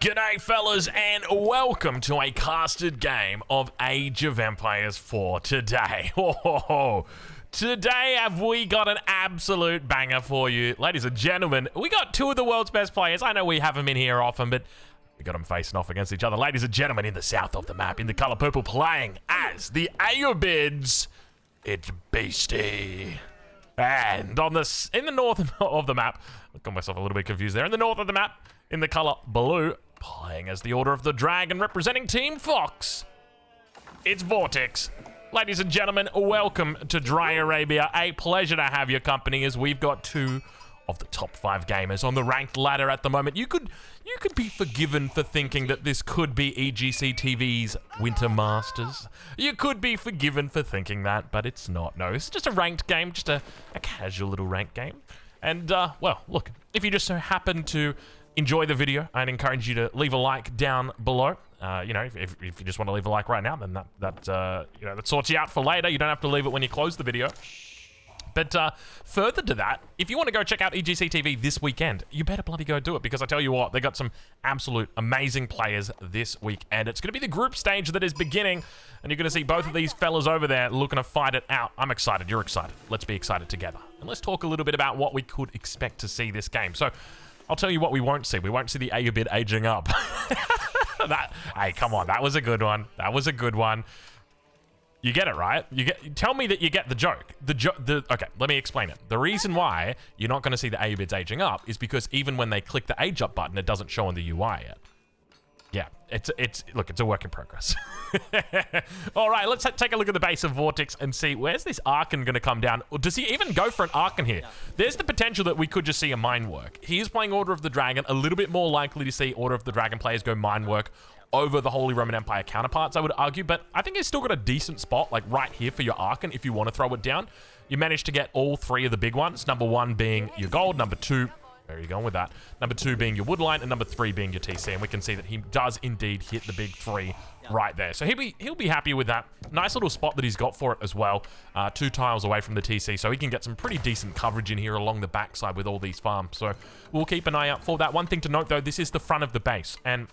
G'day fellas and welcome to a casted game of Age of Empires 4 today. Today have we got an absolute banger for you. Ladies and gentlemen, we got two of the world's best players. I know we have them in here often, but we got them facing off against each other. Ladies and gentlemen, in the south of the map, in the color purple, playing as the Ayyubids, it's Beastie. And in the north of the map, I got myself a little bit confused there. In the north of the map, in the color blue, playing as the Order of the Dragon, representing Team Fox, it's Vortex. Ladies and gentlemen, welcome to Dry Arabia. A pleasure to have your company as we've got two of the top 5 gamers on the ranked ladder at the moment. You could be forgiven for thinking that this could be EGC TV's Winter Masters. You could be forgiven for thinking that, but it's not. No, it's just a ranked game, just a casual little ranked game. And, well, look, if you just so happen to enjoy the video, I'd encourage you to leave a like down below. You know, if you just want to leave a like right now, then that sorts you out for later. You don't have to leave it when you close the video. But further to that, if you want to go check out EGC TV this weekend, you better bloody go do it, because I tell you what, they got some absolute amazing players this weekend. It's going to be the group stage that is beginning, and you're going to see both of these fellas over there looking to fight it out. I'm excited. You're excited. Let's be excited together. And let's talk a little bit about what we could expect to see this game. So, I'll tell you what we won't see. We won't see the Ayyubid aging up. Hey, come on. That was a good one. That was a good one. You get it, right? Tell me that you get the joke. Okay, let me explain it. The reason why you're not going to see the Ayyubids aging up is because even when they click the age up button, it doesn't show on the UI yet. Yeah, look, it's a work in progress. All right, let's take a look at the base of Vortex and see, where's this Aachen going to come down? Or does he even go for an Aachen here? There's the potential that we could just see a mine work. He is playing Order of the Dragon, a little bit more likely to see Order of the Dragon players go mine work over the Holy Roman Empire counterparts, I would argue, but I think he's still got a decent spot, like right here for your Aachen if you want to throw it down. You managed to get all 3 of the big ones. Number 1 being your gold, number 2, where are you going with that? Number 2 being your woodline, and number 3 being your TC, and we can see that he does indeed hit the big 3 right there. So he'll be happy with that. Nice little spot that he's got for it as well. 2 tiles away from the TC, so he can get some pretty decent coverage in here along the backside with all these farms. So we'll keep an eye out for that. One thing to note though, this is the front of the base, and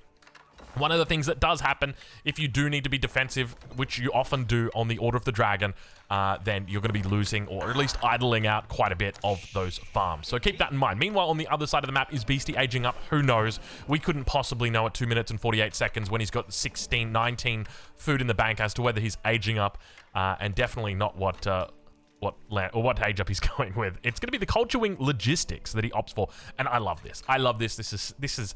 one of the things that does happen if you do need to be defensive, which you often do on the Order of the Dragon, then you're going to be losing or at least idling out quite a bit of those farms. So keep that in mind. Meanwhile, on the other side of the map, is Beastie aging up? Who knows? We couldn't possibly know at 2 minutes and 48 seconds when he's got 16, 19 food in the bank as to whether he's aging up, and definitely not what age up he's going with. It's going to be the Culture Wing logistics that he opts for, and I love this. I love this. This is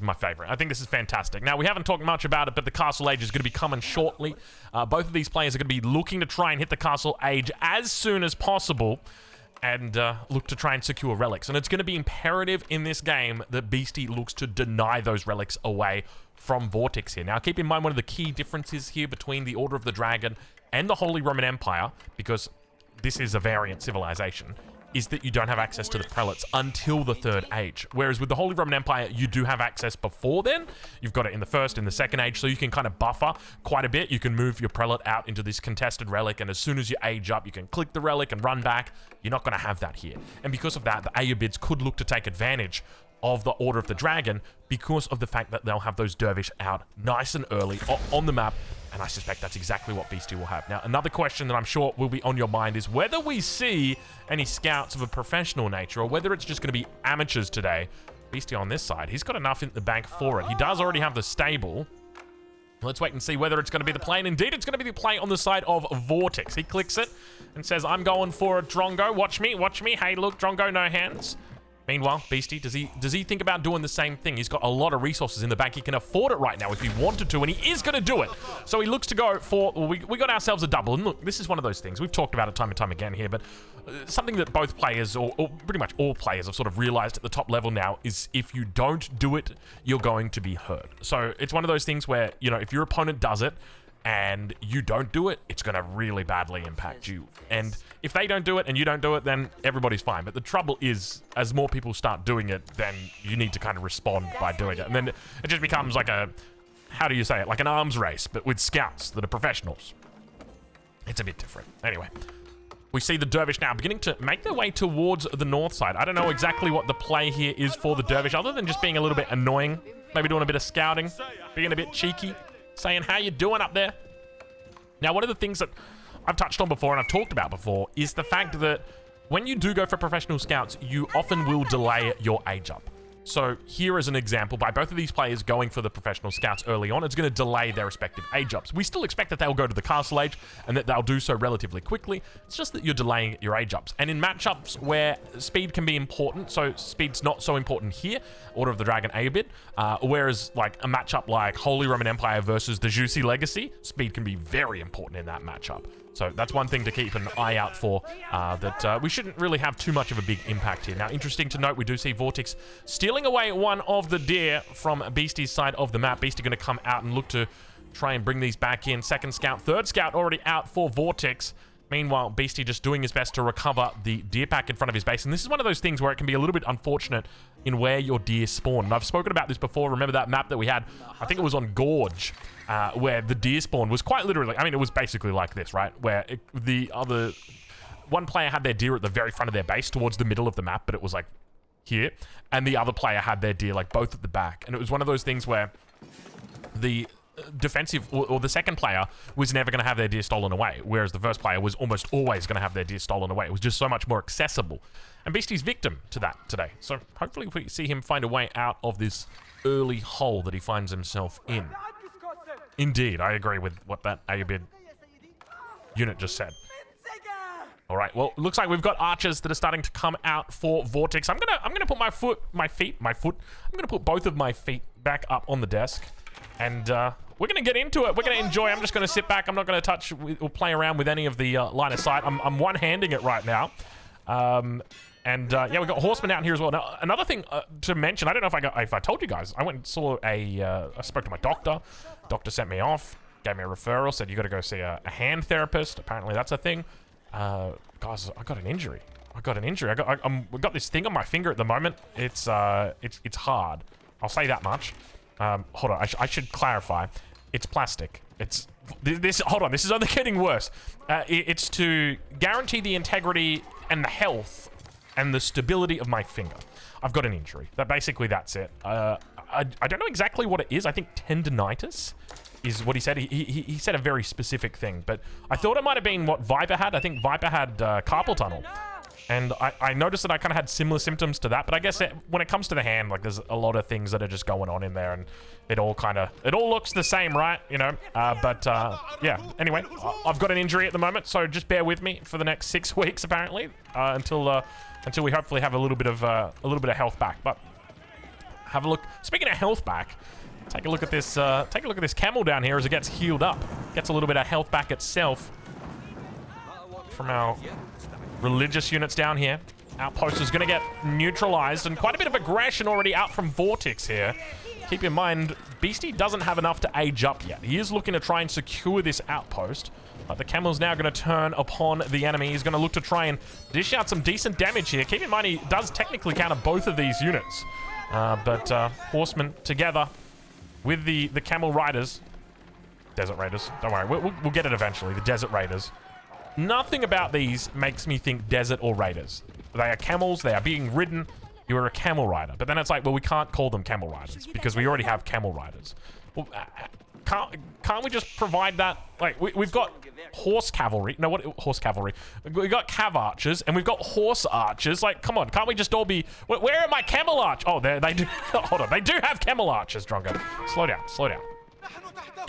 my favorite. I think this is fantastic. Now, we haven't talked much about it, but the Castle Age is going to be coming shortly. Both of these players are going to be looking to try and hit the Castle Age as soon as possible and look to try and secure relics. And it's going to be imperative in this game that Beastie looks to deny those relics away from Vortex here. Now, keep in mind one of the key differences here between the Order of the Dragon and the Holy Roman Empire, because this is a variant civilization, is that you don't have access to the prelates until the 3rd age. Whereas with the Holy Roman Empire, you do have access before then. You've got it in the 1st and the 2nd age, so you can kind of buffer quite a bit. You can move your prelate out into this contested relic, and as soon as you age up, you can click the relic and run back. You're not going to have that here. And because of that, the Ayyubids could look to take advantage of the Order of the Dragon because of the fact that they'll have those dervish out nice and early on the map, and I suspect that's exactly what Beastie will have. Now, another question that I'm sure will be on your mind is whether we see any scouts of a professional nature or whether it's just going to be amateurs today. Beastie on this side, he's got enough in the bank for it. He does already have the stable. Let's wait and see whether it's going to be the play, and indeed it's going to be the play on the side of Vortex. He clicks it and says, I'm going for a Drongo. Watch me, watch me. Hey, look, Drongo, no hands. Meanwhile, Beastie, does he think about doing the same thing? He's got a lot of resources in the bank. He can afford it right now if he wanted to, and he is going to do it. So he looks to go for, well, we got ourselves a double. And look, this is one of those things. We've talked about it time and time again here, but something that both players, or pretty much all players, have sort of realized at the top level now is if you don't do it, you're going to be hurt. So it's one of those things where, you know, if your opponent does it, and you don't do it, it's going to really badly impact you. And if they don't do it and you don't do it, then everybody's fine. But the trouble is, as more people start doing it, then you need to kind of respond by doing it. And then it just becomes like a, how do you say it, like an arms race, but with scouts that are professionals. It's a bit different. Anyway, We see the Dervish now beginning to make their way towards the north side. I don't know exactly what the play here is for the Dervish, other than just being a little bit annoying. Maybe doing a bit of scouting, being a bit cheeky, saying, how you doing up there? Now, one of the things that I've touched on before and I've talked about before is the fact that when you do go for professional scouts, you often will delay your age up. So here is an example, by both of these players going for the professional scouts early on, it's going to delay their respective age ups. We still expect that they'll go to the castle age and that they'll do so relatively quickly. It's just that you're delaying your age ups. And in matchups where speed can be important, so speed's not so important here, Order of the Dragon Ayyubid, whereas like a matchup like Holy Roman Empire versus the Juicy Legacy, speed can be very important in that matchup. So that's one thing to keep an eye out for, that we shouldn't really have too much of a big impact here. Now, interesting to note, we do see Vortex stealing away one of the deer from Beastie's side of the map. Beastie going to come out and look to try and bring these back in. Second scout, third scout already out for Vortex. Meanwhile, Beastie just doing his best to recover the deer pack in front of his base. And this is one of those things where it can be a little bit unfortunate in where your deer spawn. And I've spoken about this before. Remember that map that we had? I think it was on Gorge, where the deer spawn was quite literally, I mean, it was basically like this, right? Where one player had their deer at the very front of their base towards the middle of the map, but it was like here. And the other player had their deer like both at the back. And it was one of those things where the defensive or the second player was never going to have their deer stolen away, whereas the first player was almost always going to have their deer stolen away. It was just so much more accessible, and Beastie's victim to that today. So hopefully we see him find a way out of this early hole that he finds himself in. Indeed, I agree with what that Ayyubid unit just said. All right, well, it looks like we've got archers that are starting to come out for Vortex. I'm gonna put I'm gonna put both of my feet back up on the desk, and we're going to get into it. We're going to enjoy. I'm just going to sit back. I'm not going to touch or play around with any of the line of sight. I'm one-handing it right now. Yeah, we've got horsemen out here as well. Now, another thing to mention, I don't know if I told you guys, I went and saw I spoke to my doctor. Doctor sent me off, gave me a referral, said you got to go see a hand therapist. Apparently that's a thing. Guys, I got an injury. I've got this thing on my finger at the moment. It's hard. I'll say that much. Hold on, I should clarify. It's plastic. It's this. Hold on, this is only getting worse. It's to guarantee the integrity and the health and the stability of my finger. I've got an injury. That's it. I don't know exactly what it is. I think tendinitis is what he said. He said a very specific thing, but I thought it might have been what Viper had. I think Viper had carpal tunnel. And I noticed that I kind of had similar symptoms to that, but I guess when it comes to the hand, like there's a lot of things that are just going on in there, and it all looks the same, right? You know, yeah. Anyway, I've got an injury at the moment, so just bear with me for the next 6 weeks, apparently, until we hopefully have a little bit of health back. But have a look. Speaking of health back, take a look at this. Take a look at this camel down here as it gets healed up, gets a little bit of health back itself from our religious units down here. Outpost is going to get neutralized, and quite a bit of aggression already out from Vortex here. Keep in mind, Beastie doesn't have enough to age up yet. He is looking to try and secure this outpost, but the camel's now going to turn upon the enemy. He's going to look to try and dish out some decent damage here. Keep in mind, he does technically counter both of these units, but horsemen together with the camel riders, desert raiders. Don't worry, we'll get it eventually. The desert raiders. Nothing about these makes me think desert or raiders. They are camels. They are being ridden. You are a camel rider. But then it's like, well, we can't call them camel riders because we already have camel riders. Well, can't we just provide that? Like, we've got horse cavalry. No, what horse cavalry? We've got cav archers and we've got horse archers. Like, come on, can't we just all be? Where are my camel archers? Oh, they do. Hold on, they do have camel archers, Drongo. Slow down, slow down.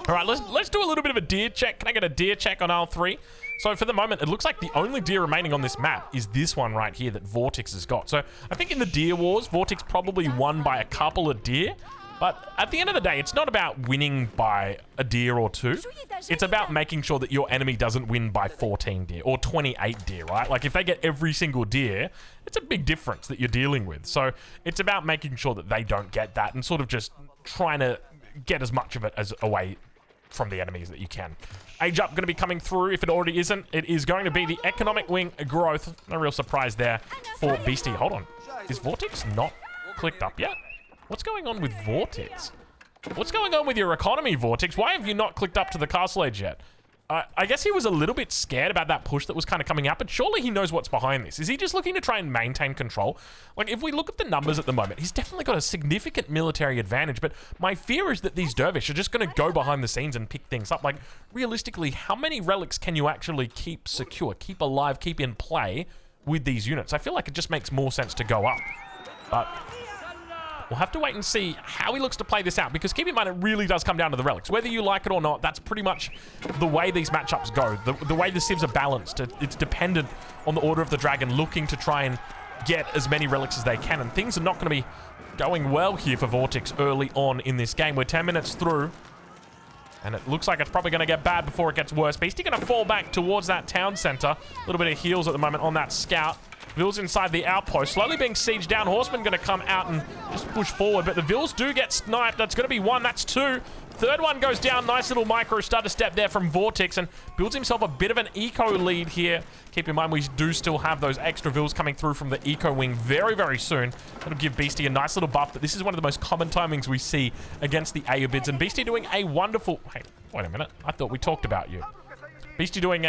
All right, let's do a little bit of a deer check. Can I get a deer check on R3? So for the moment, it looks like the only deer remaining on this map is this one right here that Vortex has got. So I think in the deer wars, Vortex probably won by a couple of deer. But at the end of the day, it's not about winning by a deer or two. It's about making sure that your enemy doesn't win by 14 deer or 28 deer, right? Like if they get every single deer, it's a big difference that you're dealing with. So it's about making sure that they don't get that and sort of just trying to get as much of it as away from the enemies that you can. Age up going to be coming through. If it already isn't, it is going to be the economic wing growth. No real surprise there for Beastie. Hold on. Is Vortex not clicked up yet? What's going on with Vortex? What's going on with your economy, Vortex? Why have you not clicked up to the castle age yet? I guess he was a little bit scared about that push that was kind of coming out, but surely he knows what's behind this. Is he just looking to try and maintain control? Like, if we look at the numbers at the moment, he's definitely got a significant military advantage, but my fear is that these dervish are just going to go behind the scenes and pick things up. Like, realistically, how many relics can you actually keep secure, keep alive, keep in play with these units? I feel like it just makes more sense to go up. But we'll have to wait and see how he looks to play this out, because keep in mind, it really does come down to the relics. Whether you like it or not, that's pretty much the way these matchups go. The way the civs are balanced, it's dependent on the Order of the Dragon looking to try and get as many relics as they can, and things are not going to be going well here for Vortex early on in this game. We're 10 minutes through, and it looks like it's probably going to get bad before it gets worse. Beastie going to fall back towards that town center. A little bit of heals at the moment on that scout. Vils inside the outpost, slowly being sieged down. Horsemen going to come out and just push forward, but the Vils do get sniped. That's going to be one, that's two. Third one goes down. Nice little micro stutter step there from Vortex, and builds himself a bit of an eco lead here. Keep in mind, we do still have those extra Vils coming through from the eco wing very, very soon. That'll give Beastie a nice little buff, but this is one of the most common timings we see against the Ayyubids, and Beastie doing a wonderful... Hey, wait a minute. I thought we talked about you. Beastie doing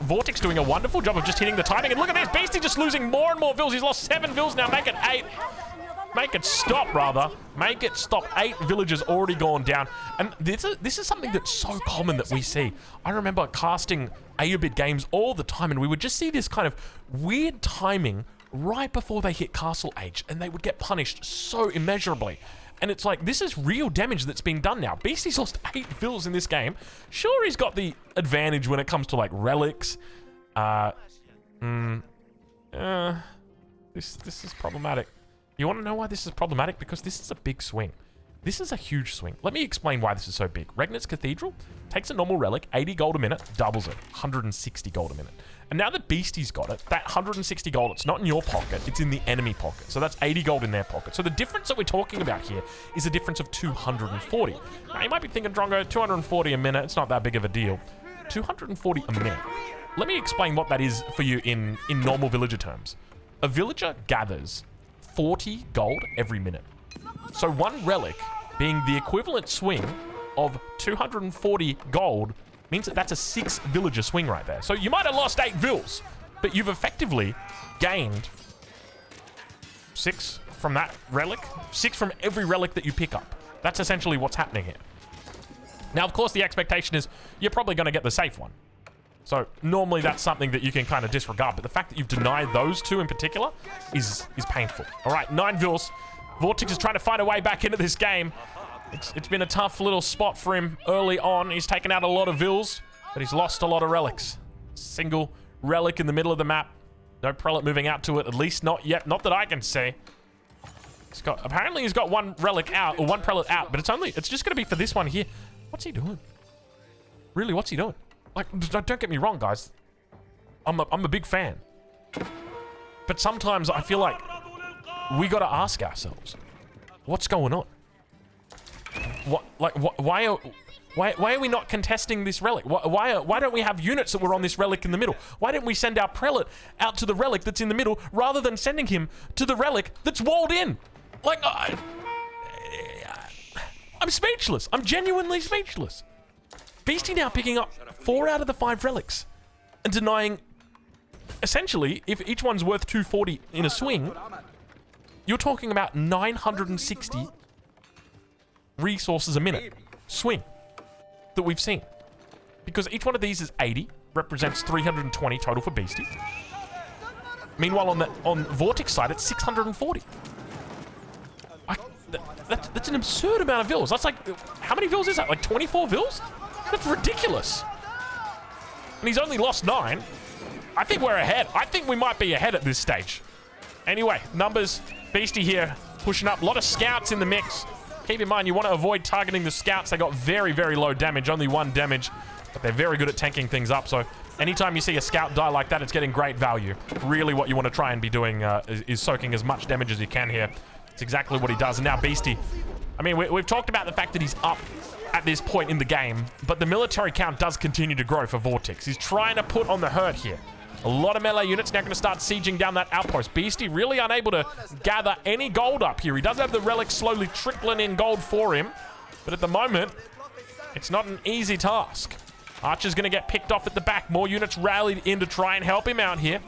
Vortex doing a wonderful job of just hitting the timing. And look at this, Beastie just losing more and more Vils. He's lost 7 Vils now, make it 8. Make it stop, rather. Make it stop. 8 villagers already gone down. And this is something that's so common that we see. I remember casting Ayyubid games all the time, and we would just see this kind of weird timing right before they hit castle age, and they would get punished so immeasurably. And it's like, this is real damage that's being done now. Beastie's lost 8 Vils in this game. Sure, he's got the advantage when it comes to, like, relics. This is problematic. You want to know why this is problematic? Because this is a big swing. This is a huge swing. Let me explain why this is so big. Regnit's Cathedral takes a normal relic, 80 gold a minute, doubles it, 160 gold a minute. And now that Beastie's got it, that 160 gold, it's not in your pocket, it's in the enemy pocket. So that's 80 gold in their pocket. So the difference that we're talking about here is a difference of 240. Now, you might be thinking, Drongo, 240 a minute, it's not that big of a deal. 240 a minute. Let me explain what that is for you in normal villager terms. A villager gathers 40 gold every minute. So one relic being the equivalent swing of 240 gold means that that's a 6 villager swing right there. So you might have lost 8 Vils, but you've effectively gained 6 from that relic, 6 from every relic that you pick up. That's essentially what's happening here. Now, of course, the expectation is you're probably going to get the safe one. So normally that's something that you can kind of disregard, but the fact that you've denied those 2 in particular is painful. All right, 9 Vils. Vortex is trying to find a way back into this game. It's been a tough little spot for him early on. He's taken out a lot of Vils, but he's lost a lot of relics. Single relic in the middle of the map. No prelate moving out to it, at least not yet. Not that I can see. Apparently he's got 1 relic out, or 1 prelate out, but it's just going to be for this one here. What's he doing? Really, what's he doing? Like, don't get me wrong, guys. I'm a big fan. But sometimes I feel like we got to ask ourselves, what's going on? Why are we not contesting this relic? Why don't we have units that were on this relic in the middle? Why don't we send our prelate out to the relic that's in the middle rather than sending him to the relic that's walled in? Like, I'm speechless. I'm genuinely speechless. Beastie now picking up 4 out of the 5 relics and denying, essentially, if each one's worth 240 in a swing, you're talking about 960 resources a minute swing that we've seen. Because each one of these is 80, represents 320 total for Beastie. Meanwhile, on Vortex side, it's 640. That's an absurd amount of Vils. That's like, how many Vils is that? Like 24 Vils? That's ridiculous. And he's only lost 9. I think we're ahead. I think we might be ahead at this stage. Anyway, numbers. Beastie here pushing up. A lot of scouts in the mix. Keep in mind, you want to avoid targeting the scouts. They got very, very low damage. Only 1 damage. But they're very good at tanking things up. So anytime you see a scout die like that, it's getting great value. Really what you want to try and be doing is soaking as much damage as you can here. It's exactly what he does. And now Beastie. I mean, we've talked about the fact that he's up at this point in the game, but the military count does continue to grow for Vortex. He's trying to put on the hurt here. A lot of melee units now going to start sieging down that outpost. Beastie really unable to gather any gold up here. He does have the relic slowly trickling in gold for him, but at the moment, It's not an easy task. Archer's going to get picked off at the back. More units rallied in to try and help him out here.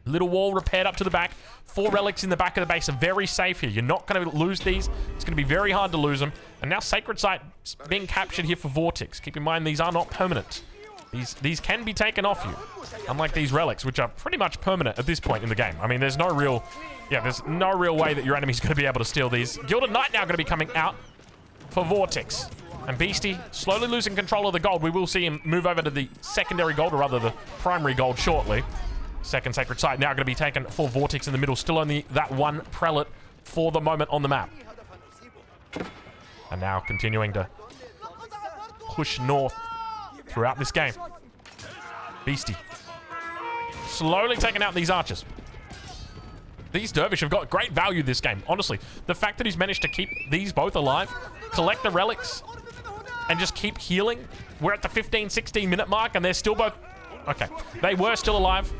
Little wall repaired up to the back. 4 relics in the back of the base are very safe here. You're not going to lose these. It's going to be very hard to lose them. And now Sacred Site being captured here for Vortex. Keep in mind, these are not permanent. These can be taken off you. Unlike these relics, which are pretty much permanent at this point in the game. I mean, there's no real way that your enemy's going to be able to steal these. Gilded Knight now going to be coming out for Vortex. And Beastie slowly losing control of the gold. We will see him move over to the secondary gold, or rather the primary gold shortly. Second Sacred Site now going to be taken for Vortex in the middle. Still only that one prelate for the moment on the map. And now continuing to push north throughout this game. Beastie slowly taking out these archers. These Dervish have got great value this game. Honestly, the fact that he's managed to keep these both alive, collect the relics, and just keep healing. We're at the 15, 16 minute mark, and they're still both... Okay, they were still alive.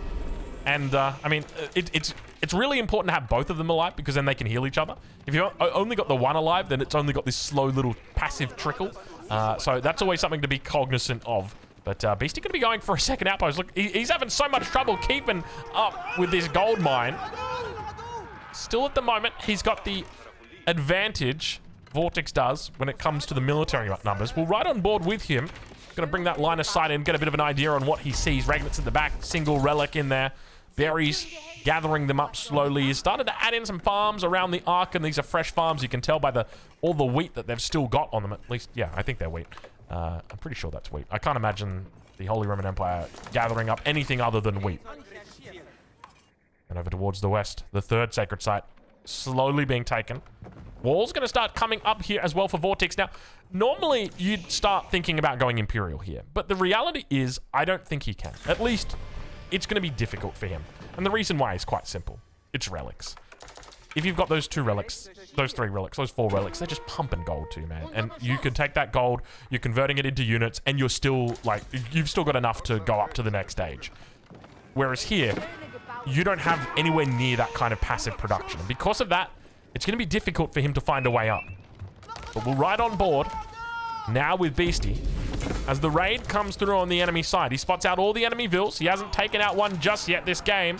And, I mean, it's really important to have both of them alive, because then they can heal each other. If you've only got the one alive, then it's only got this slow little passive trickle. So that's always something to be cognizant of. But Beastie going to be going for a second outpost. Look, he's having so much trouble keeping up with this gold mine. Still at the moment, he's got the advantage, Vortex does, when it comes to the military numbers. We're right on board with him. Going to bring that line of sight in, get a bit of an idea on what he sees. Regnants at the back, single relic in there. Berries, gathering them up slowly. He's started to add in some farms around the Aachen. These are fresh farms. You can tell by all the wheat that they've still got on them. At least, yeah, I think they're wheat. I'm pretty sure that's wheat. I can't imagine the Holy Roman Empire gathering up anything other than wheat. And over towards the west, the third Sacred Site slowly being taken. Wall's going to start coming up here as well for Vortex. Now, normally you'd start thinking about going Imperial here, but the reality is I don't think he can. At least it's going to be difficult for him. And the reason why is quite simple. It's relics. If you've got those 2 relics, those 3 relics, those 4 relics, they're just pumping gold to you, man. And you can take that gold, you're converting it into units, and you're still, like, you've still got enough to go up to the next stage. Whereas here, you don't have anywhere near that kind of passive production. And because of that, it's going to be difficult for him to find a way up. But we're right on board now with Beastie. As the raid comes through on the enemy side, he spots out all the enemy vills. He hasn't taken out one just yet this game.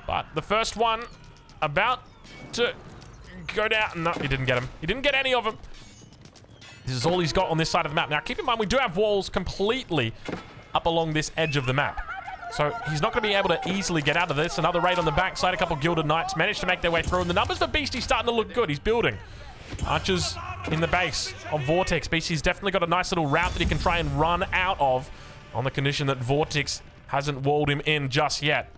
But the first one about to go down. No, he didn't get him. He didn't get any of them. This is all he's got on this side of the map. Now, keep in mind, we do have walls completely up along this edge of the map. So he's not going to be able to easily get out of this. Another raid on the backside. A couple Gilded Knights managed to make their way through. And the numbers for Beastie's starting to look good. He's building. Archers in the base of Vortex. Beastie's definitely got a nice little route that he can try and run out of on the condition that Vortex hasn't walled him in just yet.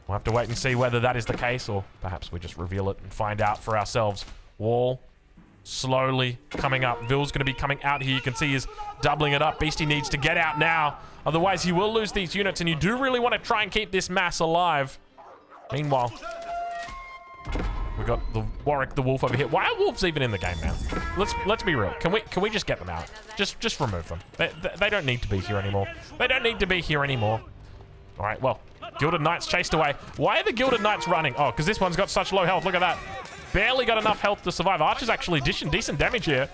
We'll have to wait and see whether that is the case, or perhaps we just reveal it and find out for ourselves. Wall slowly coming up. Vill's going to be coming out here. You can see he's doubling it up. Beastie needs to get out now. Otherwise, he will lose these units, and you do really want to try and keep this mass alive. Meanwhile, we've got the Warwick the Wolf over here. Why are wolves even in the game now? Let's be real. Can we just get them out? Just remove them. They don't need to be here anymore. They don't need to be here anymore. All right, well, Gilded Knights chased away. Why are the Gilded Knights running? Oh, because this one's got such low health. Look at that. Barely got enough health to survive. Archer's actually dishing decent damage here.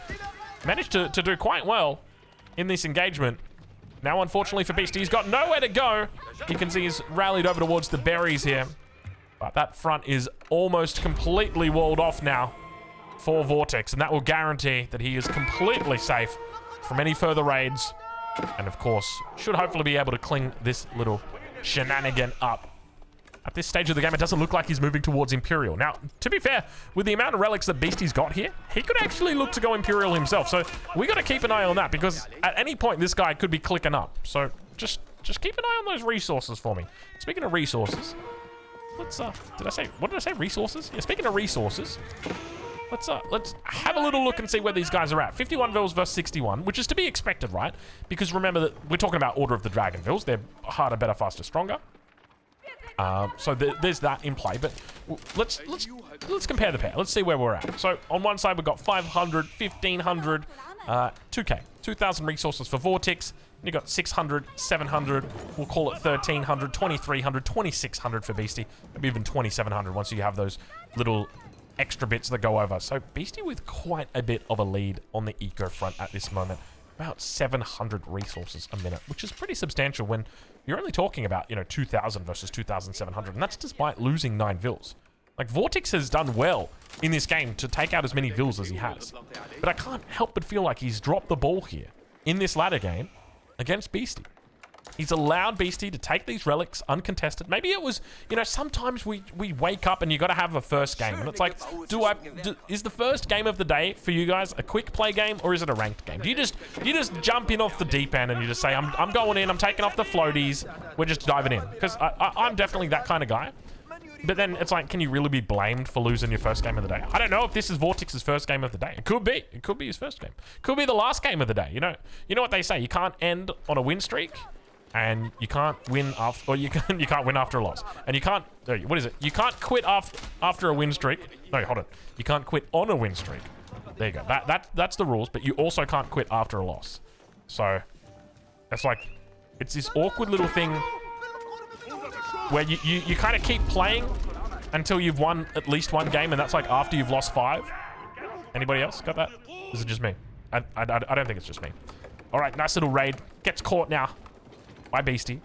Managed to do quite well in this engagement. Now, unfortunately for Beastie, he's got nowhere to go. You can see he's rallied over towards the berries here. But that front is almost completely walled off now for Vortex. And that will guarantee that he is completely safe from any further raids. And, of course, should hopefully be able to clean this little shenanigan up. At this stage of the game, it doesn't look like he's moving towards Imperial. Now, to be fair, with the amount of relics that Beastie's got here, he could actually look to go Imperial himself. So we got to keep an eye on that, because at any point, this guy could be clicking up. So just keep an eye on those resources for me. Speaking of resources, let's, what did I say? Resources? Yeah, speaking of resources, let's have a little look and see where these guys are at. 51 vills versus 61, which is to be expected, right? Because remember that we're talking about Order of the Dragon vills. They're harder, better, faster, stronger. So there's that in play, but let's compare the pair. Let's see where we're at. So on one side, we've got 500, 1,500, 2K, 2,000 resources for Vortex. And you've got 600, 700, we'll call it 1,300, 2,300, 2,600 for Beastie, maybe even 2,700 once you have those little extra bits that go over. So Beastie with quite a bit of a lead on the eco front at this moment. about 700 resources a minute, which is pretty substantial when you're only talking about, you know, 2,000 versus 2,700, and that's despite losing 9 vills. Like, Vortex has done well in this game to take out as many vills as he has. But I can't help but feel like he's dropped the ball here in this ladder game against Beastie. He's allowed Beastie to take these relics uncontested. Maybe it was, you know, sometimes we wake up and you got to have a first game. And it's like, is the first game of the day for you guys a quick play game or is it a ranked game? Do you just jump in off the deep end and you just say, I'm going in, I'm taking off the floaties, we're just diving in? Because I'm definitely that kind of guy. But then it's like, can you really be blamed for losing your first game of the day? I don't know if this is Vortex's first game of the day. It could be. It could be his first game. Could be the last game of the day. You know what they say. You can't end on a win streak, and you can't win after, or you can't win after a loss. And you can't. What is it? You can't quit after a win streak. No, hold on. You can't quit on a win streak. There you go. That's the rules. But you also can't quit after a loss. So it's like, it's this awkward little thing where you kind of keep playing until you've won at least one game, and that's like after you've lost 5. Anybody else got that? Is it just me? I don't think it's just me. All right, nice little raid. Gets caught now by Beastie.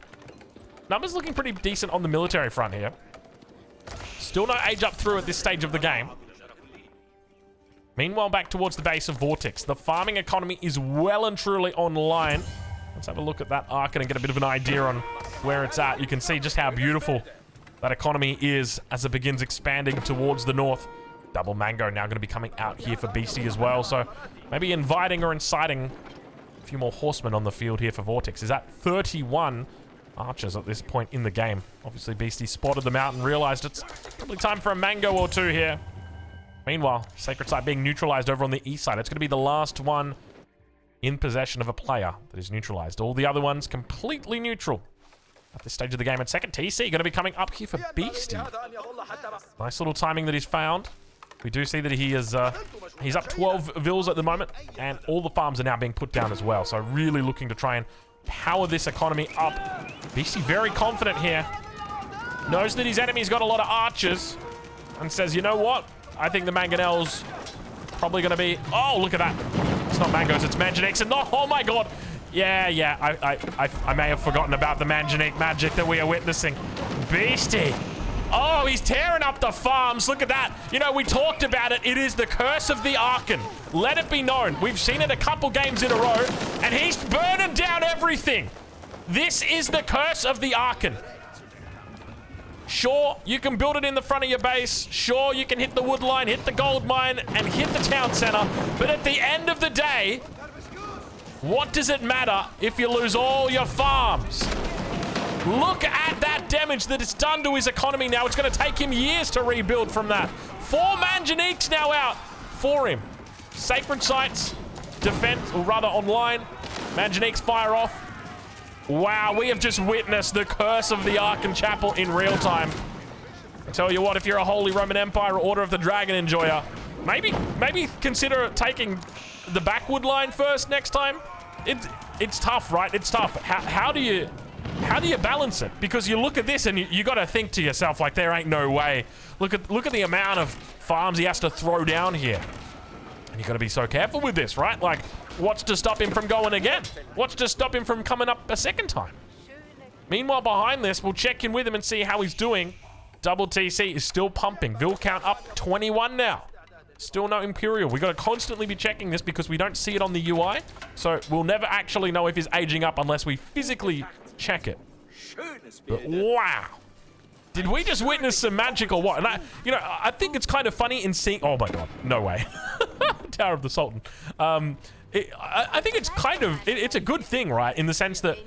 Numbers looking pretty decent on the military front here. Still no age up through at this stage of the game. Meanwhile, back towards the base of Vortex. The farming economy is well and truly online. Let's have a look at that Aachen and get a bit of an idea on where it's at. You can see just how beautiful that economy is as it begins expanding towards the north. Double Mango now going to be coming out here for Beastie as well. So maybe inviting or inciting a few more horsemen on the field here for Vortex. Is at 31 archers at this point in the game. Obviously, Beastie spotted them out and realized it's probably time for a Mango or 2 here. Meanwhile, Sacred Site being neutralized over on the east side. It's going to be the last one in possession of a player that is neutralized. All the other ones completely neutral at this stage of the game. And second TC going to be coming up here for Beastie. Nice little timing that he's found. We do see that he is he's up 12 vills at the moment, and all the farms are now being put down as well. So really looking to try and power this economy up. Beastie very confident here. Knows that his enemy's got a lot of archers and says, you know what? I think the Mangonels probably going to be... Oh, look at that. It's not Mangoes, it's Manganiques. And oh my god. Yeah, I may have forgotten about the Manganique magic that we are witnessing. Beastie. Oh, he's tearing up the farms. Look at that. You know, we talked about it. It is the curse of the Aachen. Let it be known. We've seen it a couple games in a row, and he's burning down everything. This is the curse of the Aachen. Sure, you can build it in the front of your base. Sure, you can hit the wood line, hit the gold mine, and hit the town center. But at the end of the day, what does it matter if you lose all your farms? Look at that damage that it's done to his economy now. It's going to take him years to rebuild from that. 4 Manganiques now out for him. Sacred Sites, defense, or rather online. Manganiques fire off. Wow, we have just witnessed the curse of the Aachen Chapel in real time. I tell you what, if you're a Holy Roman Empire or Order of the Dragon enjoyer, maybe consider taking the backwood line first next time. It's tough, right? It's tough. How do you balance it? Because you look at this and you got to think to yourself, like, there ain't no way. Look at the amount of farms he has to throw down here. And you got to be so careful with this, right? Like, what's to stop him from going again? What's to stop him from coming up a second time? Meanwhile, behind this, we'll check in with him and see how he's doing. Double TC is still pumping. Vill count up 21 now. Still no Imperial. We got to constantly be checking this because we don't see it on the UI. So we'll never actually know if he's aging up unless we physically check it. But wow. Did we just witness some magic or what? And I think it's kind of funny in seeing... Oh my god, no way. Tower of the Sultan. I think it's kind of... It's a good thing, right? In the sense that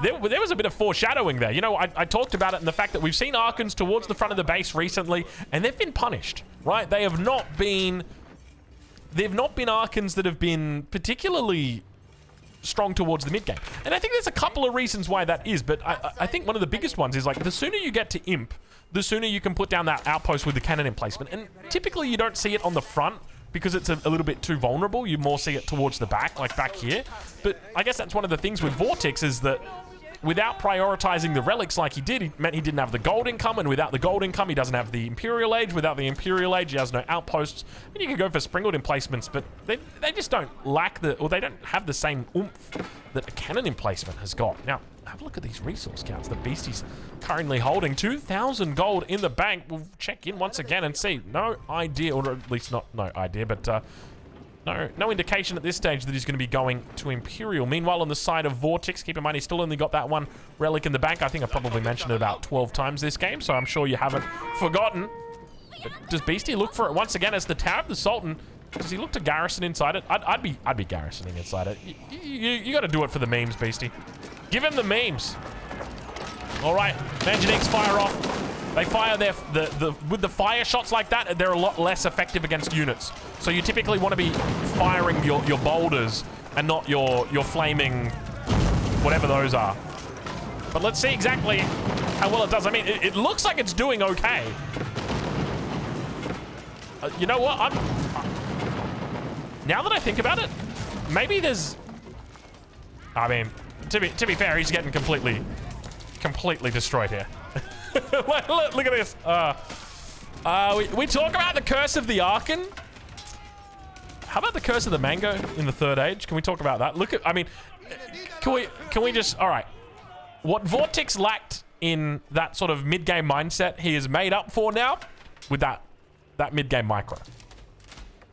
there was a bit of foreshadowing there. You know, I talked about it in the fact that we've seen Archons towards the front of the base recently, and they've been punished, right? They have not been... They've not been Archons that have been particularly strong towards the mid game. And I think there's a couple of reasons why that is, but I think one of the biggest ones is, like, the sooner you get to Imp, the sooner you can put down that outpost with the cannon emplacement. And typically you don't see it on the front because it's a little bit too vulnerable. You more see it towards the back, like back here. But I guess that's one of the things with Vortex is that without prioritizing the relics like he did, it meant he didn't have the gold income, and without the gold income, he doesn't have the Imperial Age. Without the Imperial Age, he has no outposts. And you can go for sprinkled emplacements, but they just don't lack they don't have the same oomph that a cannon emplacement has got. Now, have a look at these resource counts. The beastie's currently holding 2,000 gold in the bank. We'll check in once again and see. No idea, or at least not no idea, but no indication at this stage that he's going to be going to Imperial. Meanwhile, on the side of Vortex, keep in mind he's still only got that one relic in the bank. I think I probably mentioned it about 12 times this game, so I'm sure you haven't forgotten. But does Beastie look for it once again as the Tower of the Sultan? Does he look to garrison inside it? I'd be garrisoning inside it. You got to do it for the memes, Beastie. Give him the memes. All right, Manjaniques fire off. They fire with the fire shots like that, they're a lot less effective against units. So you typically want to be firing your boulders and not your flaming whatever those are. But let's see exactly how well it does. I mean, it looks like it's doing okay. You know what? Now that I think about it, maybe there's... I mean, to be fair, he's getting completely destroyed here. Look at this. We talk about the curse of the Aachen. How about the curse of the mango in the Third Age? Can we talk about that? Look at, I mean, can we just, all right. What Vortex lacked in that sort of mid-game mindset, he is made up for now with that mid-game micro.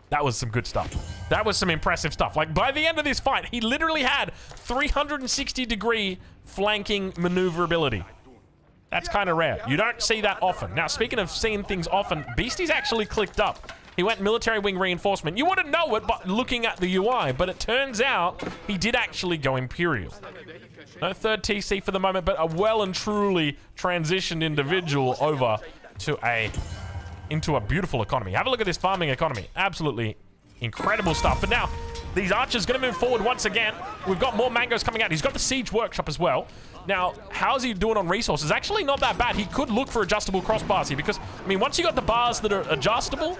That was some good stuff. That was some impressive stuff. Like, by the end of this fight, he literally had 360-degree flanking maneuverability. That's kind of rare. You don't see that often. Now, speaking of seeing things often, Beastie's actually clicked up. He went military wing reinforcement. You wouldn't know it by looking at the UI, but it turns out he did actually go Imperial. No third TC for the moment, but a well and truly transitioned individual over to into a beautiful economy. Have a look at this farming economy. Absolutely incredible stuff. But now, these archers going to move forward once again. We've got more mangoes coming out. He's got the siege workshop as well. Now, how's he doing on resources? Actually not that bad. He could look for adjustable crossbars here because, I mean, once you got the bars that are adjustable,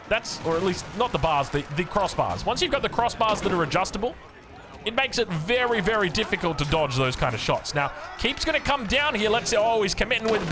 that's, or at least not the bars, the crossbars. Once you've got the crossbars that are adjustable, it makes it very, very difficult to dodge those kind of shots. Now, Keep's going to come down here. Let's see. Oh, he's committing with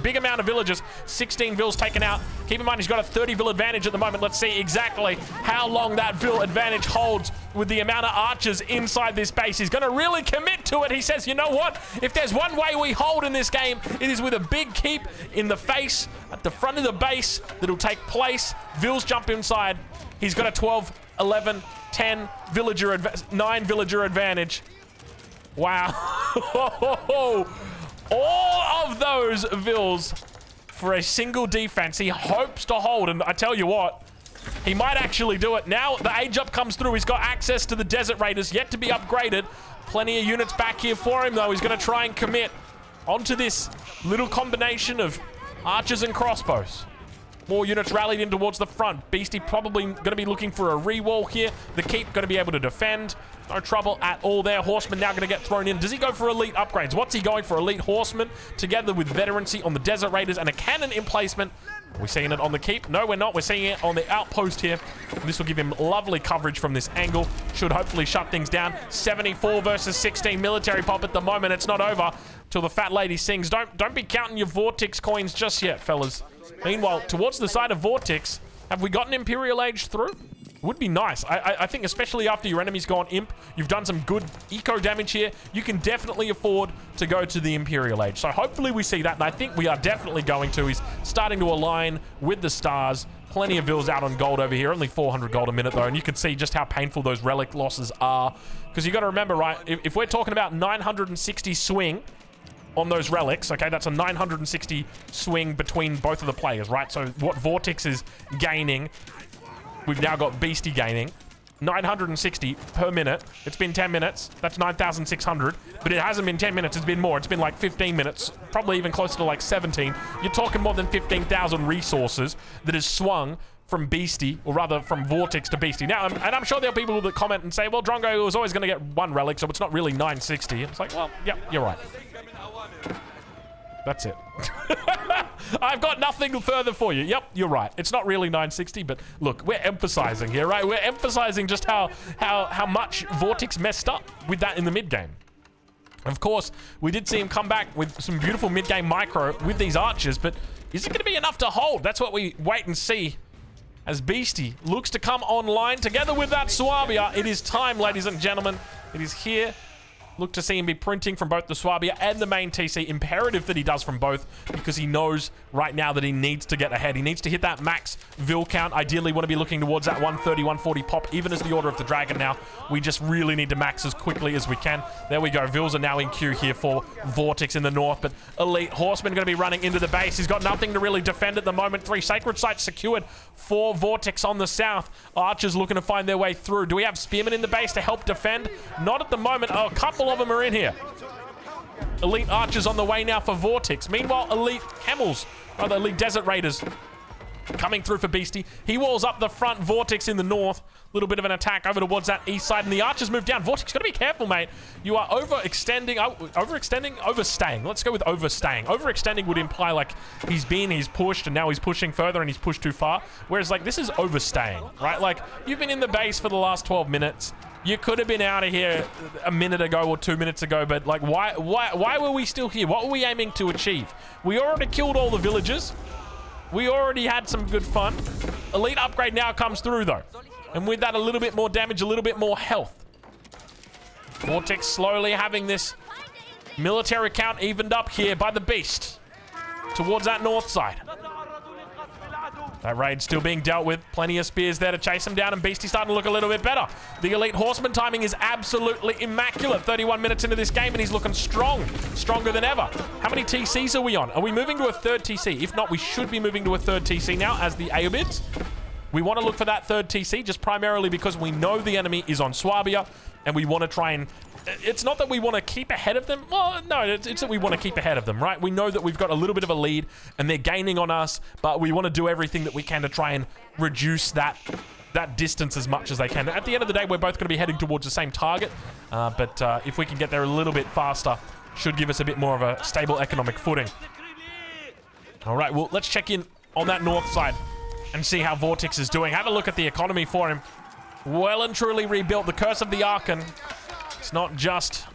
big amount of villagers. 16 vills taken out. Keep in mind, he's got a 30 vill advantage at the moment. Let's see exactly how long that vill advantage holds with the amount of archers inside this base. He's going to really commit to it. He says, you know what? If there's one way we hold in this game, it is with a big keep in the face at the front of the base that'll take place. Vills jump inside. He's got a 12, 11, 10 villager, 9 villager advantage. Wow. All of those vills for a single defense. He hopes to hold, and I tell you what, he might actually do it. Now the age up comes through. He's got access to the Desert Raiders, yet to be upgraded. Plenty of units back here for him, though. He's going to try and commit onto this little combination of archers and crossbows. More units rallied in towards the front. Beastie probably going to be looking for a re-wall here. The Keep going to be able to defend. No trouble at all there. Horseman now going to get thrown in. Does he go for elite upgrades? What's he going for? Elite Horseman together with veterancy on the Desert Raiders and a cannon emplacement. Are we seeing it on the Keep? No, we're not. We're seeing it on the outpost here. This will give him lovely coverage from this angle. Should hopefully shut things down. 74 versus 16 military pop at the moment. It's not over till the fat lady sings. Don't be counting your Vortex coins just yet, fellas. Meanwhile, towards the side of Vortex, have we gotten Imperial Age through? Would be nice. I think especially after your enemy's gone Imp, you've done some good eco damage here. You can definitely afford to go to the Imperial Age. So hopefully we see that, and I think we are definitely going to. He's starting to align with the stars. Plenty of vills out on gold over here. Only 400 gold a minute, though, and you can see just how painful those relic losses are. Because you got to remember, right, if we're talking about 960 swing on those relics, okay, that's a 960 swing between both of the players, right? So what Vortex is gaining, we've now got Beastie gaining 960 per minute. It's been 10 minutes. That's 9,600. But it hasn't been 10 minutes. It's been more. It's been like 15 minutes. Probably even closer to like 17. You're talking more than 15,000 resources that is swung from Beastie, or rather from Vortex to Beastie. Now, and I'm sure there are people that comment and say, well, Drongo was always going to get one relic, so it's not really 960. It's like, well, yeah, you're right. That's it. I've got nothing further for you. Yep, you're right. It's not really 960, but look, we're emphasizing here, right? We're emphasizing just how much Vortex messed up with that in the mid game. Of course, we did see him come back with some beautiful mid-game micro with these archers, but is it going to be enough to hold? That's what we wait and see as Beastie looks to come online together with that Swabia. It is time, ladies and gentlemen. It is here. Look to see him be printing from both the Swabia and the main TC. Imperative that he does from both because he knows right now that he needs to get ahead. He needs to hit that max Vil count. Ideally, want to be looking towards that 130, 140 pop, even as the Order of the Dragon now. We just really need to max as quickly as we can. There we go. Vils are now in queue here for Vortex in the north, but Elite Horseman going to be running into the base. He's got nothing to really defend at the moment. 3 Sacred Sites secured for Vortex on the south. Archers looking to find their way through. Do we have Spearmen in the base to help defend? Not at the moment. Oh, a couple of them are in here. Elite Archers on the way now for Vortex. Meanwhile, Elite Camels, or the Elite Desert Raiders, coming through for Beastie. He walls up the front. Vortex in the north. Little bit of an attack over towards that east side, and the Archers move down. Vortex, got to be careful, mate. You are overstaying. Let's go with overstaying. Overextending would imply like he's pushed, and now he's pushing further, and he's pushed too far. Whereas like this is overstaying, right? Like you've been in the base for the last 12 minutes. You could have been out of here a minute ago or 2 minutes ago, but like why were we still here? What were we aiming to achieve? We already killed all the villagers. We already had some good fun. Elite upgrade now comes through though. And with that, a little bit more damage, a little bit more health. Vortex slowly having this military count evened up here by the Beast towards that north side. That raid still being dealt with. Plenty of spears there to chase him down, and Beastie's starting to look a little bit better. The Elite Horseman timing is absolutely immaculate. 31 minutes into this game, and he's looking strong. Stronger than ever. How many TCs are we on? Are we moving to a third TC? If not, we should be moving to a third TC now as the Ayyubids. We want to look for that third TC just primarily because we know the enemy is on Swabia, and we want to try and... It's not that we want to keep ahead of them. Well, no, it's that we want to keep ahead of them, right? We know that we've got a little bit of a lead, and they're gaining on us, but we want to do everything that we can to try and reduce that distance as much as they can. At the end of the day, we're both going to be heading towards the same target, but if we can get there a little bit faster, should give us a bit more of a stable economic footing. All right, well, let's check in on that north side and see how Vortex is doing. Have a look at the economy for him. Well and truly rebuilt. The Curse of the Aachen. It's not just...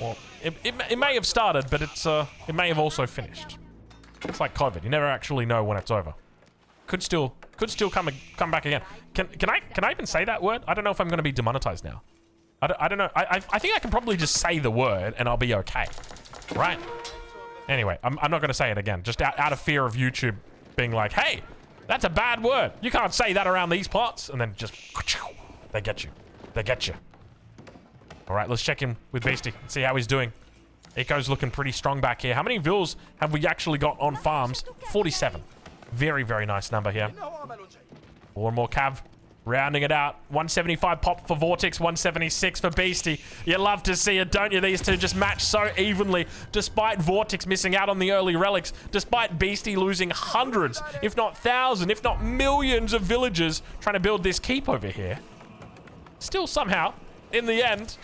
Well, it may have started, but it may have also finished. It's like COVID. You never actually know when it's over. Could still come back again. Can I even say that word? I don't know if I'm going to be demonetized now. I don't know. I think I can probably just say the word and I'll be okay. Right? Anyway, I'm not going to say it again. Just out of fear of YouTube being like, hey, that's a bad word. You can't say that around these parts. And then just... They get you. They get you. All right, let's check in with Beastie and see how he's doing. Eco's looking pretty strong back here. How many Vils have we actually got on farms? 47. Very, very nice number here. More and more Cav. Rounding it out. 175 pop for Vortex, 176 for Beastie. You love to see it, don't you? These two just match so evenly, despite Vortex missing out on the early relics, despite Beastie losing hundreds, if not thousands, if not millions of villagers trying to build this keep over here. Still somehow, in the end,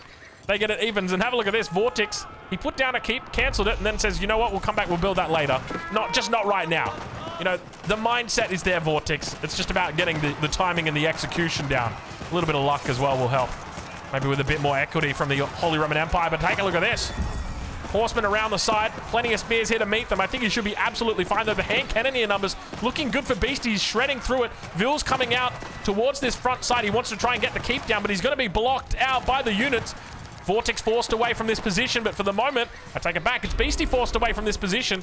they get it evens. And have a look at this. Vortex, he put down a keep, cancelled it, and then says, you know what, we'll come back, we'll build that later. Just not right now. You know, the mindset is there, Vortex. It's just about getting the timing and the execution down. A little bit of luck as well will help. Maybe with a bit more equity from the Holy Roman Empire, but take a look at this. Horsemen around the side. Plenty of spears here to meet them. I think he should be absolutely fine, though. The hand cannoneer numbers looking good for Beastie. He's shredding through it. Vil's coming out towards this front side. He wants to try and get the keep down, but he's going to be blocked out by the units. Vortex forced away from this position, but for the moment, I take it back. It's Beastie forced away from this position.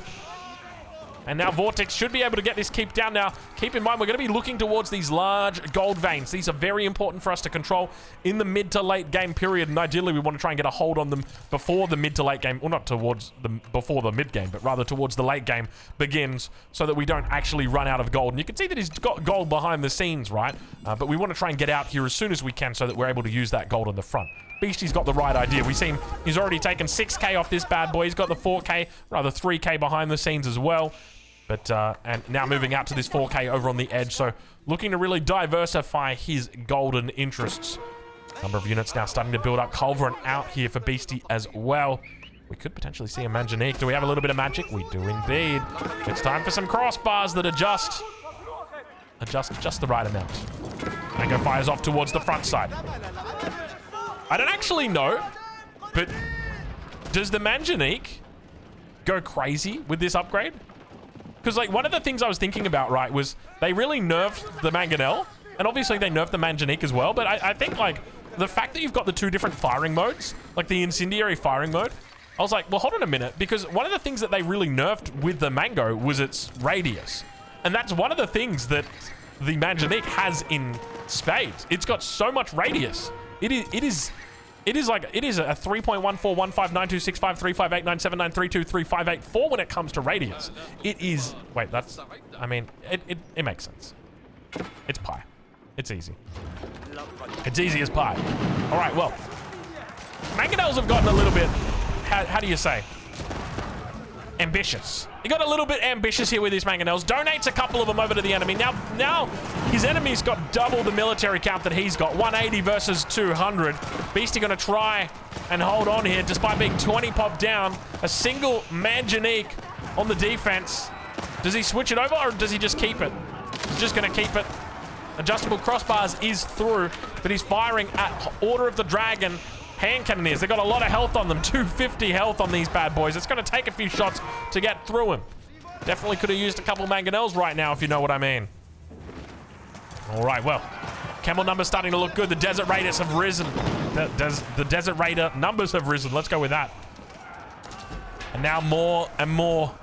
And now Vortex should be able to get this keep down now. Keep in mind, we're going to be looking towards these large gold veins. These are very important for us to control in the mid to late game period. And ideally, we want to try and get a hold on them before the mid to late game. Well, not towards before the mid game, but rather towards the late game begins so that we don't actually run out of gold. And you can see that he's got gold behind the scenes, right? But we want to try and get out here as soon as we can so that we're able to use that gold on the front. Beastie's got the right idea. We see him, he's already taken 6k off this bad boy. He's got the 4k, rather 3k behind the scenes as well. But, and now moving out to this 4k over on the edge. So looking to really diversify his golden interests. Number of units now starting to build up. Culverin out here for Beastie as well. We could potentially see a Manganique. Do we have a little bit of magic? We do indeed. It's time for some crossbars that adjust just the right amount. Mango fires off towards the front side. I don't actually know, but does the Manganique go crazy with this upgrade? Because, like, one of the things I was thinking about, right, was they really nerfed the Mangonel, and obviously they nerfed the Manganique as well, but I think, like, the fact that you've got the 2 different firing modes, like the incendiary firing mode, I was like, well, hold on a minute, because one of the things that they really nerfed with the Mango was its radius. And that's one of the things that the Manganique has in spades. It's got so much radius. It is a 3.14159265358979323584 when it comes to radius. It is, wait, that's, I mean, it makes sense. It's pie. It's easy. It's easy as pie. All right, well, Mangonels have gotten a little bit, how do you say? Ambitious. He got a little bit ambitious here with his Mangonels. Donates a couple of them over to the enemy. Now his enemy's got double the military count that he's got. 180 versus 200. Beastie gonna try and hold on here despite being 20 pop down. A single Manganique on the defense. Does he switch it over or does he just keep it? He's just gonna keep it. Adjustable crossbars is through, but he's firing at Order of the Dragon. Hand cannoneers, they got a lot of health on them. 250 health on these bad boys. It's going to take a few shots to get through him. Definitely could have used a couple Mangonels right now, if you know what I mean. All right, well, camel numbers starting to look good. The Desert Raiders have risen. The Desert Raider numbers have risen. Let's go with that. And now more and more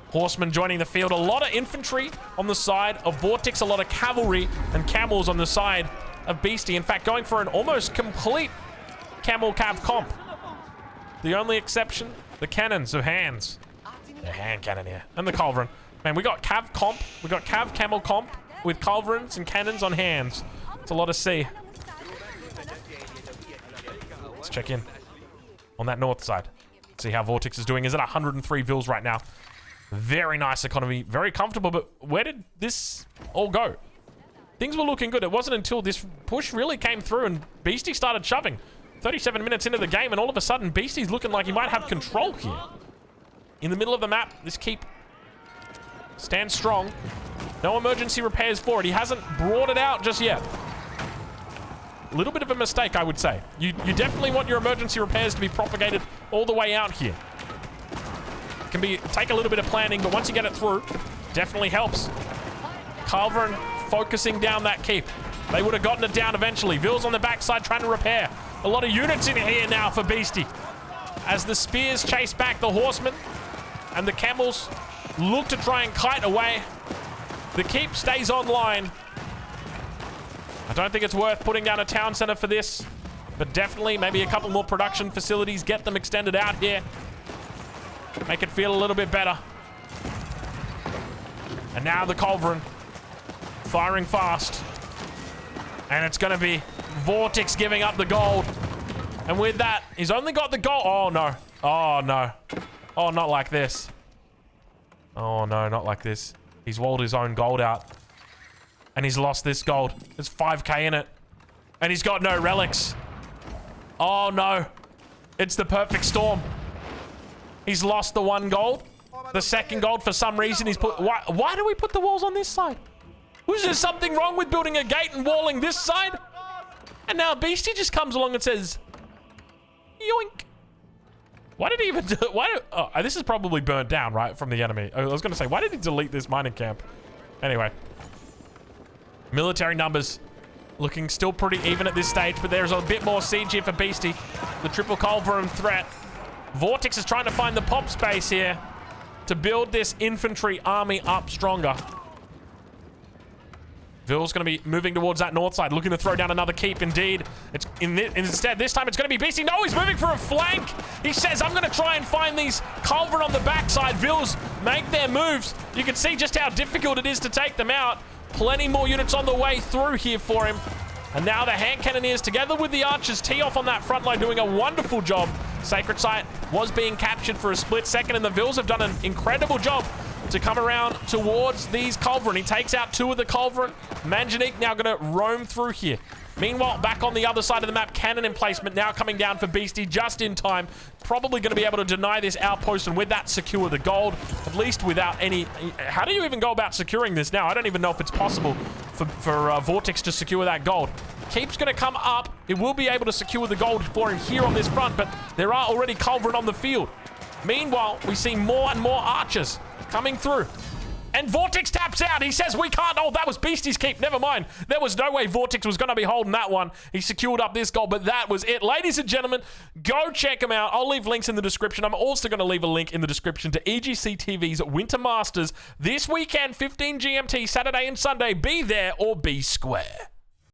horsemen joining the field. A lot of infantry on the side of Vortex, a lot of cavalry and camels on the side of Beastie. In fact, going for an almost complete camel cav comp. The only exception, the cannons of hands. The hand cannoneer and the culverin. Man, we got cav comp. We got cav camel comp with culverins and cannons on hands. It's a lot to see. Let's check in on that north side. See how Vortex is doing. Is at 103 vils right now. Very nice economy. Very comfortable. But where did this all go? Things were looking good. It wasn't until this push really came through and Beastie started shoving. 37 minutes into the game, and all of a sudden, Beastie's looking like he might have control here. In the middle of the map, this keep stands strong. No emergency repairs for it. He hasn't brought it out just yet. A little bit of a mistake, I would say. You definitely want your emergency repairs to be propagated all the way out here. It can take a little bit of planning, but once you get it through, definitely helps. Culverin focusing down that keep. They would have gotten it down eventually. Vils on the backside trying to repair. A lot of units in here now for Beastie. As the spears chase back the horsemen and the camels look to try and kite away. The keep stays online. I don't think it's worth putting down a town center for this, but definitely maybe a couple more production facilities. Get them extended out here. Make it feel a little bit better. And now the culverin firing fast. And it's going to be Vortex giving up the gold. And with that, he's only got the gold. Oh, no. Oh, no. Oh, not like this. Oh, no, not like this. He's walled his own gold out. And he's lost this gold. There's 5k in it. And he's got no relics. Oh, no. It's the perfect storm. He's lost the 1 gold. The 2nd gold, for some reason, he's put... Why do we put the walls on this side? Was there something wrong with building a gate and walling this side? And now Beastie just comes along and says, yoink. Why did he even do it? Oh, this is probably burnt down, right, from the enemy. I was going to say, why did he delete this mining camp? Anyway. Military numbers looking still pretty even at this stage, but there's a bit more siege here for Beastie. The triple culverin threat. Vortex is trying to find the pop space here to build this infantry army up stronger. Vil's going to be moving towards that north side, looking to throw down another keep. Indeed, instead this time it's going to be Beastie. No, he's moving for a flank. He says, I'm going to try and find these culverin on the backside. Vils make their moves. You can see just how difficult it is to take them out. Plenty more units on the way through here for him. And now the hand cannoneers together with the archers tee off on that front line, doing a wonderful job. Sacred Site was being captured for a split second, and the Vils have done an incredible job to come around towards these culverin. He takes out 2 of the culverin. Manganique now going to roam through here. Meanwhile, back on the other side of the map, cannon emplacement now coming down for Beastie just in time. Probably going to be able to deny this outpost, and with that secure the gold, at least without any... How do you even go about securing this now? I don't even know if it's possible for Vortex to secure that gold. Keep's going to come up. It will be able to secure the gold for him here on this front, but there are already culverin on the field. Meanwhile, we see more and more archers coming through. And Vortex taps out. He says, we can't. Oh, that was Beastie's Keep. Never mind. There was no way Vortex was going to be holding that one. He secured up this gold, but that was it. Ladies and gentlemen, go check him out. I'll leave links in the description. I'm also going to leave a link in the description to EGC TV's Winter Masters this weekend, 15 GMT, Saturday and Sunday. Be there or be square.